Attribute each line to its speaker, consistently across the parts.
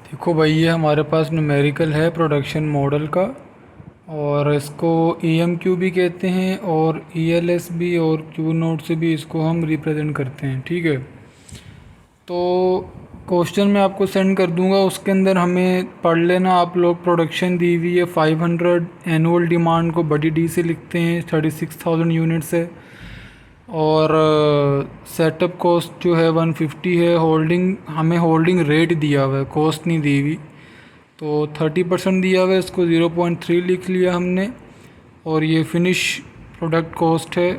Speaker 1: देखो भाई, ये हमारे पास न्यूमेरिकल है प्रोडक्शन मॉडल का। और इसको EMQ भी कहते हैं और ELS भी, और क्यू नोट से भी इसको हम रिप्रेजेंट करते हैं। ठीक है, तो क्वेश्चन मैं आपको सेंड कर दूंगा, उसके अंदर हमें पढ़ लेना आप लोग। प्रोडक्शन दी हुई है 500, एनुअल डिमांड को बड़ी डी से लिखते हैं, 36,000 यूनिट्स है। और सेटअप कॉस्ट जो है 150 है। होल्डिंग, हमें होल्डिंग रेट दिया हुआ है, कॉस्ट नहीं दी हुई। तो 30% दिया हुआ है, इसको 0.3 लिख लिया हमने। और ये फिनिश प्रोडक्ट कॉस्ट है,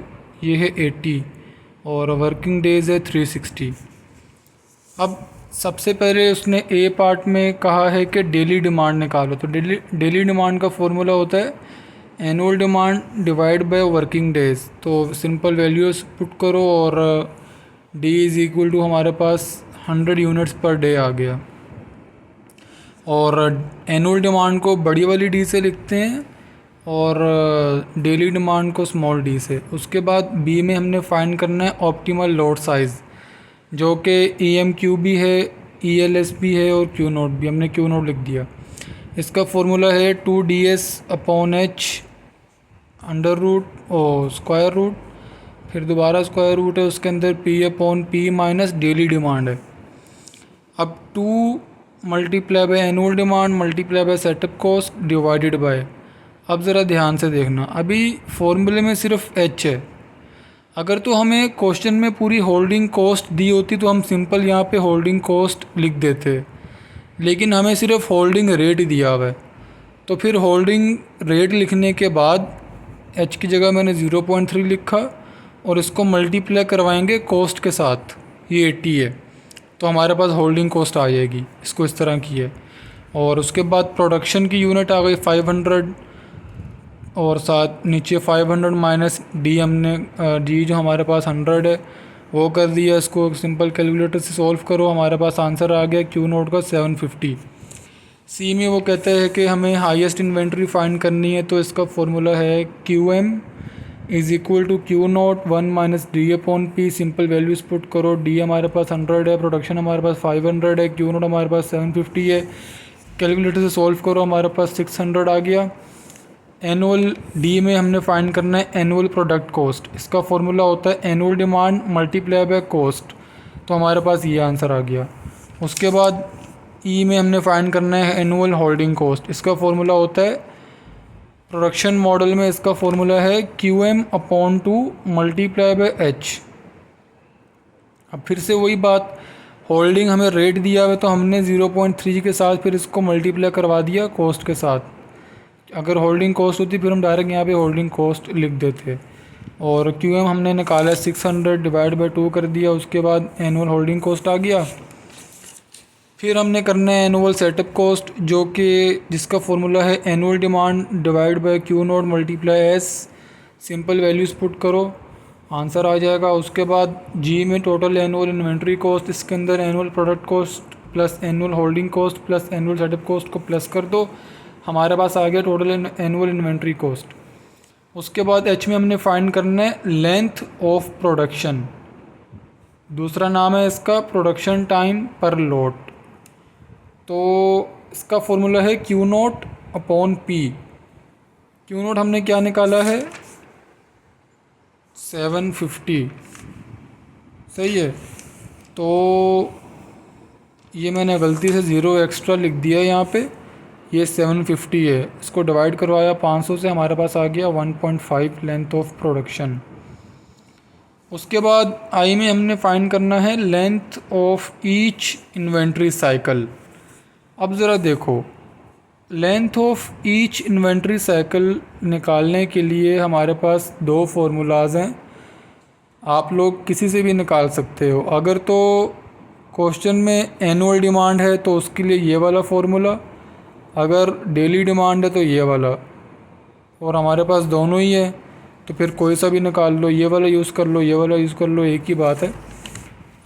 Speaker 1: ये है 80, और वर्किंग डेज़ है 360। अब सबसे पहले उसने ए पार्ट में कहा है कि डेली डिमांड निकालो। तो डेली डिमांड का फॉर्मूला होता है annual demand divide by working days. तो सिंपल वैल्यूज पुट करो और डी इज़ इक्वल टू हमारे पास 100 यूनिट्स पर डे आ गया। और एनुअल डिमांड को बड़ी वाली डी से लिखते हैं और डेली डिमांड को स्मॉल डी से। उसके बाद बी में हमने फाइंड करना है ऑप्टिमल लोड साइज़, जो कि EMQ भी है, ELS भी है और क्यू नोट भी। हमने क्यू नोट लिख दिया। इसका फॉर्मूला है 2DS/H अंडर रूट और स्क्वायर रूट, फिर दोबारा स्क्वायर रूट है, उसके अंदर P/P माइनस डेली डिमांड है। अब 2 multiply by annual demand multiply bye setup cost divided by. अब ज़रा ध्यान से देखना, अभी फॉर्मूले में सिर्फ H है। अगर तो हमें क्वेश्चन में पूरी होल्डिंग कॉस्ट दी होती तो हम सिंपल यहाँ पे होल्डिंग कॉस्ट लिख देते, लेकिन हमें सिर्फ होल्डिंग रेट दिया हुआ है। तो फिर होल्डिंग रेट लिखने के बाद H की जगह मैंने 0.3 लिखा और इसको मल्टीप्लाई करवाएंगे कॉस्ट के साथ, ये 80 है, तो हमारे पास होल्डिंग कॉस्ट आ जाएगी। इसको इस तरह की है। और उसके बाद प्रोडक्शन की यूनिट आ गई 500, और साथ नीचे 500 माइनस डी, हमने डी जो हमारे पास 100 है वो कर दिया। इसको सिंपल कैलकुलेटर से सॉल्व करो, हमारे पास आंसर आ गया क्यू नोट का 750। सी में वो कहता है कि हमें हाईएस्ट इन्वेंट्री फाइंड करनी है, तो इसका फॉर्मूला है QM is equal to Q nought 1 minus D/P। Simple values put करो। डी हमारे पास 100 है, प्रोडक्शन हमारे पास 500 है, क्यू नोट हमारे पास 750 है। कैलकुलेटर से सॉल्व करो, हमारे पास 600 आ गया। एनुअल डी में हमने फाइंड करना है एनुअल प्रोडक्ट कॉस्ट। इसका फॉर्मूला होता है annual demand multiply by cost, तो हमारे पास ये आंसर आ गया। उसके बाद ई में हमने फाइंड करना है एनुअल होल्डिंग कॉस्ट। इसका फॉर्मूला होता है प्रोडक्शन मॉडल में, इसका फॉर्मूला है QM/2 मल्टीप्लाई बाय H। अब फिर से वही बात, होल्डिंग हमें रेट दिया हुआ है तो हमने 0.3 के साथ फिर इसको मल्टीप्लाई करवा दिया कॉस्ट के साथ। अगर होल्डिंग कॉस्ट होती फिर हम डायरेक्ट यहाँ पे होल्डिंग कॉस्ट लिख देते। और QM हमने निकाला 600 डिवाइड बाय 2 कर दिया। उसके बाद एनुअल होल्डिंग कॉस्ट आ गया। फिर हमने करना है एनुअल सेटअप कॉस्ट, जो कि जिसका फॉर्मूला है annual demand divide by Q note multiply S. Simple values put करो, आंसर आ जाएगा। उसके बाद जी में टोटल एनुअल इन्वेंट्री कॉस्ट, इसके अंदर annual product cost plus annual holding cost plus annual setup cost को प्लस कर दो, हमारे पास आ गया टोटल एनुअल इन्वेंट्री कॉस्ट। उसके बाद एच में हमने फाइंड करना है लेंथ ऑफ प्रोडक्शन, दूसरा नाम है इसका प्रोडक्शन टाइम पर लोट। तो इसका फॉर्मूला है Q0/P। क्यू नोट हमने क्या निकाला है 750, सही है। तो ये मैंने गलती से 0 एक्स्ट्रा लिख दिया यहाँ पे, ये 750 है। इसको डिवाइड करवाया 500 से, हमारे पास आ गया 1.5 लेंथ ऑफ प्रोडक्शन। उसके बाद आई में हमने फाइंड करना है length of each inventory cycle. अब ज़रा देखो, length of each inventory cycle निकालने के लिए हमारे पास 2 फार्मूलाज हैं, आप लोग किसी से भी निकाल सकते हो। अगर तो क्वेश्चन में एनुअल डिमांड है तो उसके लिए ये वाला फार्मूला, अगर डेली डिमांड है तो ये वाला, और हमारे पास दोनों ही है तो फिर कोई सा भी निकाल लो, ये वाला यूज़ कर लो, ये वाला यूज़ कर लो, एक ही बात है।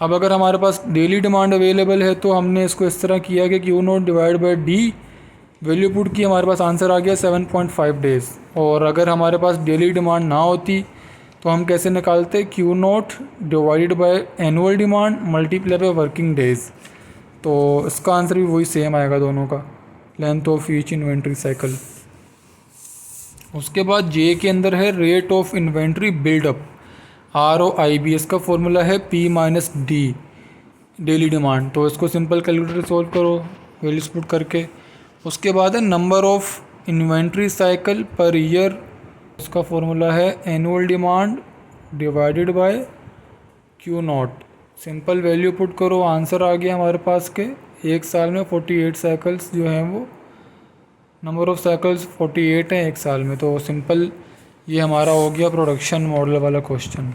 Speaker 1: अब अगर हमारे पास डेली डिमांड अवेलेबल है तो हमने इसको इस तरह किया कि Q note divide by D, value put की, हमारे पास आंसर आ गया 7.5 डेज़। और अगर हमारे पास डेली डिमांड ना होती तो हम कैसे निकालते, Q nought divided by annual demand multiply by working days. तो इसका आंसर भी वही सेम आएगा दोनों का, length of each inventory cycle. उसके बाद जे के अंदर है rate of inventory buildup, ROIB। इसका फॉर्मूला है P minus D, daily demand. तो इसको सिंपल कैलकुलेटर सॉल्व करो वैल्यूज पुट करके। उसके बाद है number of inventory cycle per year. उसका फॉर्मूला है annual demand divided by Q not. Simple value put करो, आंसर आ गया हमारे पास के एक साल में 48 साइकिल्स जो हैं वो, नंबर ऑफ साइकिल्स 48 हैं एक साल में। तो सिंपल ये हमारा हो गया प्रोडक्शन मॉडल वाला क्वेश्चन।